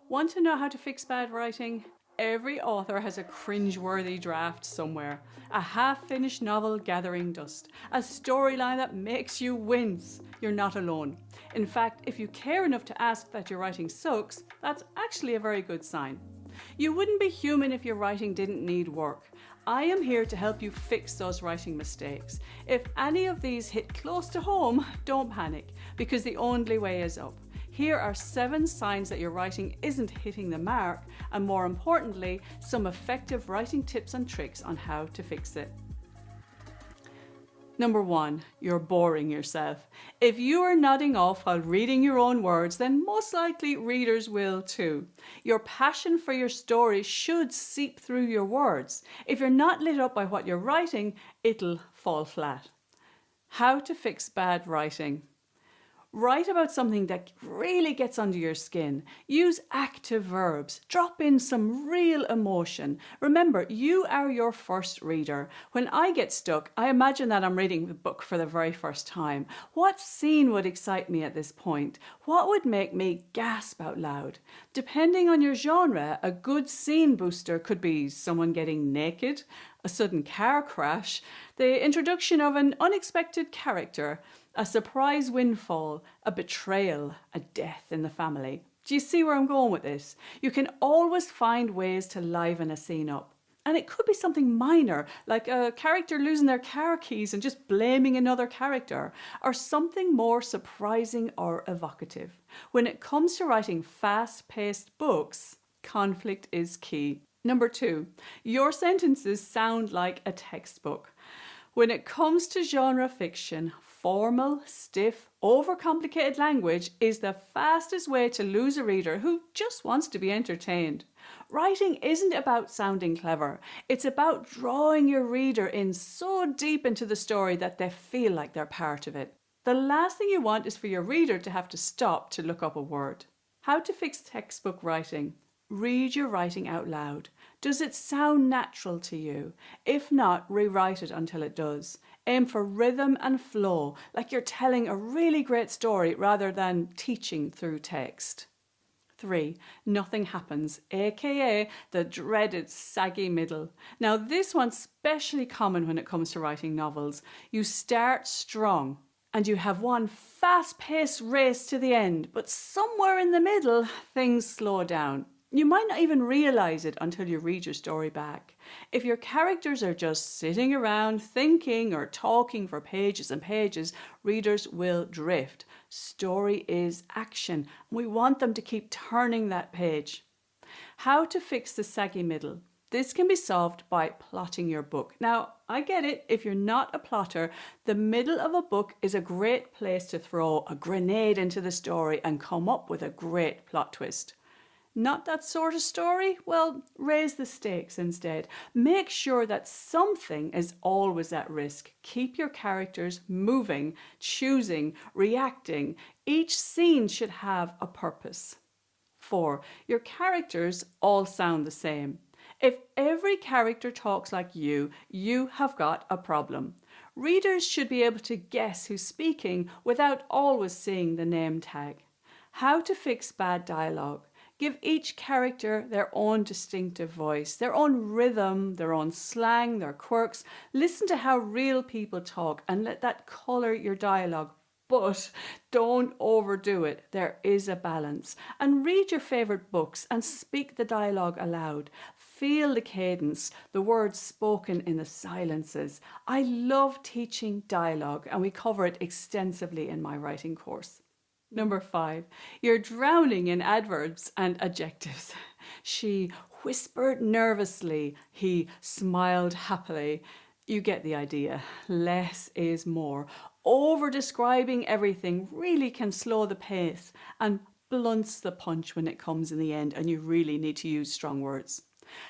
Want to know how to fix bad writing? Every author has a cringe-worthy draft somewhere. A half-finished novel gathering dust. A storyline that makes you wince. You're not alone. In fact, if you care enough to ask that your writing sucks, that's actually a very good sign. You wouldn't be human if your writing didn't need work. I am here to help you fix those writing mistakes. If any of these hit close to home, don't panic, because the only way is up. Here are 7 signs that your writing isn't hitting the mark, and more importantly, some effective writing tips and tricks on how to fix it. Number 1, you're boring yourself. If you are nodding off while reading your own words, then most likely readers will too. Your passion for your story should seep through your words. If you're not lit up by what you're writing, it'll fall flat. How to fix bad writing. Write about something that really gets under your skin. Use active verbs. Drop in some real emotion. Remember, you are your first reader. When I get stuck, I imagine that I'm reading the book for the very first time. What scene would excite me at this point? What would make me gasp out loud? Depending on your genre, a good scene booster could be someone getting naked, a sudden car crash, the introduction of an unexpected character, a surprise windfall, a betrayal, a death in the family. Do you see where I'm going with this? You can always find ways to liven a scene up. And it could be something minor, like a character losing their car keys and just blaming another character, or something more surprising or evocative. When it comes to writing fast-paced books, conflict is key. Number 2, your sentences sound like a textbook. When it comes to genre fiction, formal, stiff, overcomplicated language is the fastest way to lose a reader who just wants to be entertained. Writing isn't about sounding clever. It's about drawing your reader in so deep into the story that they feel like they're part of it. The last thing you want is for your reader to have to stop to look up a word. How to fix textbook writing. Read your writing out loud. Does it sound natural to you? If not, rewrite it until it does. Aim for rhythm and flow, like you're telling a really great story rather than teaching through text. 3, nothing happens, aka the dreaded saggy middle. Now this one's especially common when it comes to writing novels. You start strong and you have one fast-paced race to the end, but somewhere in the middle, things slow down. You might not even realise it until you read your story back. If your characters are just sitting around thinking or talking for pages and pages, readers will drift. Story is action. We want them to keep turning that page. How to fix the saggy middle. This can be solved by plotting your book. Now, I get it, if you're not a plotter, the middle of a book is a great place to throw a grenade into the story and come up with a great plot twist. Not that sort of story? Well, raise the stakes instead. Make sure that something is always at risk. Keep your characters moving, choosing, reacting. Each scene should have a purpose. 4, your characters all sound the same. If every character talks like you have got a problem. Readers should be able to guess who's speaking without always seeing the name tag. How to fix bad dialogue. Give each character their own distinctive voice, their own rhythm, their own slang, their quirks. Listen to how real people talk and let that colour your dialogue. But don't overdo it. There is a balance. And read your favourite books and speak the dialogue aloud. Feel the cadence, the words spoken in the silences. I love teaching dialogue and we cover it extensively in my writing course. Number 5, you're drowning in adverbs and adjectives. She whispered nervously. He smiled happily. You get the idea. Less is more. Over-describing everything really can slow the pace and blunts the punch when it comes in the end, and you really need to use strong words.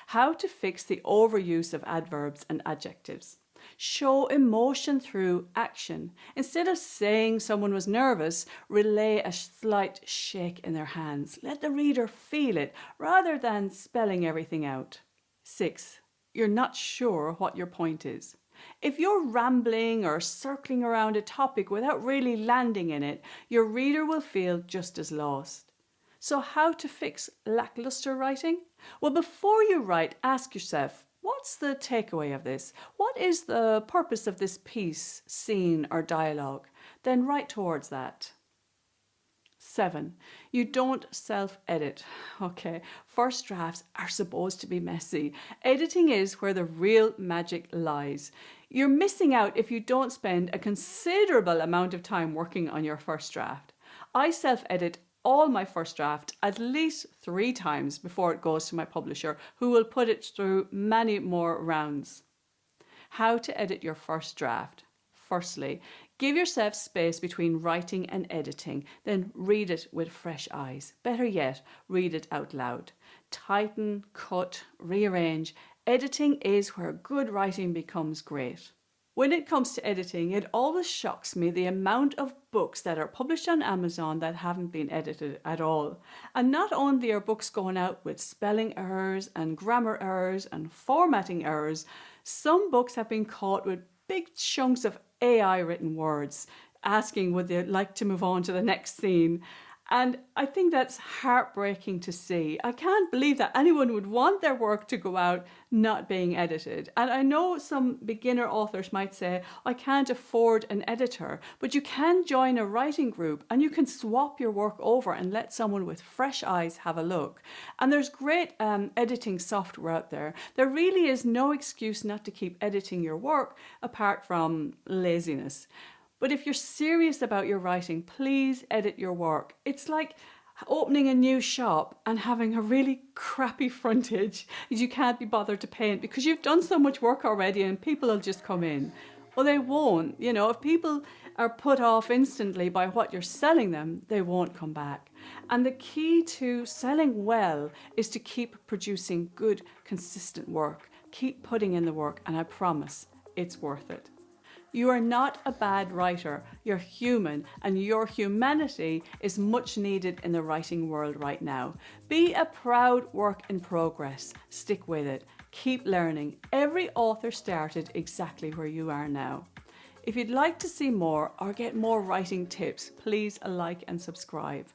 How to fix the overuse of adverbs and adjectives. Show emotion through action. Instead of saying someone was nervous, relay a slight shake in their hands. Let the reader feel it rather than spelling everything out. 6, you're not sure what your point is. If you're rambling or circling around a topic without really landing in it, your reader will feel just as lost. So how to fix lackluster writing? Well, before you write, ask yourself, what's the takeaway of this? What is the purpose of this piece, scene, or dialogue? Then write towards that. 7. You don't self-edit. Okay, first drafts are supposed to be messy. Editing is where the real magic lies. You're missing out if you don't spend a considerable amount of time working on your first draft. I self-edit all my first draft at least 3 times before it goes to my publisher, who will put it through many more rounds. How to edit your first draft. Firstly, give yourself space between writing and editing, then read it with fresh eyes. Better yet, read it out loud. Tighten, cut, rearrange. Editing is where good writing becomes great. When it comes to editing, it always shocks me the amount of books that are published on Amazon that haven't been edited at all. And not only are books going out with spelling errors and grammar errors and formatting errors, some books have been caught with big chunks of AI written words, asking would they like to move on to the next scene. And I think that's heartbreaking to see. I can't believe that anyone would want their work to go out not being edited. And I know some beginner authors might say, I can't afford an editor, but you can join a writing group and you can swap your work over and let someone with fresh eyes have a look. And there's great editing software out there. There really is no excuse not to keep editing your work apart from laziness. But if you're serious about your writing, please edit your work. It's like opening a new shop and having a really crappy frontage that you can't be bothered to paint because you've done so much work already and people will just come in. Well, they won't. You know, if people are put off instantly by what you're selling them, they won't come back. And the key to selling well is to keep producing good, consistent work. Keep putting in the work, and I promise it's worth it. You are not a bad writer, you're human, and your humanity is much needed in the writing world right now. Be a proud work in progress. Stick with it. Keep learning. Every author started exactly where you are now. If you'd like to see more or get more writing tips, please like and subscribe.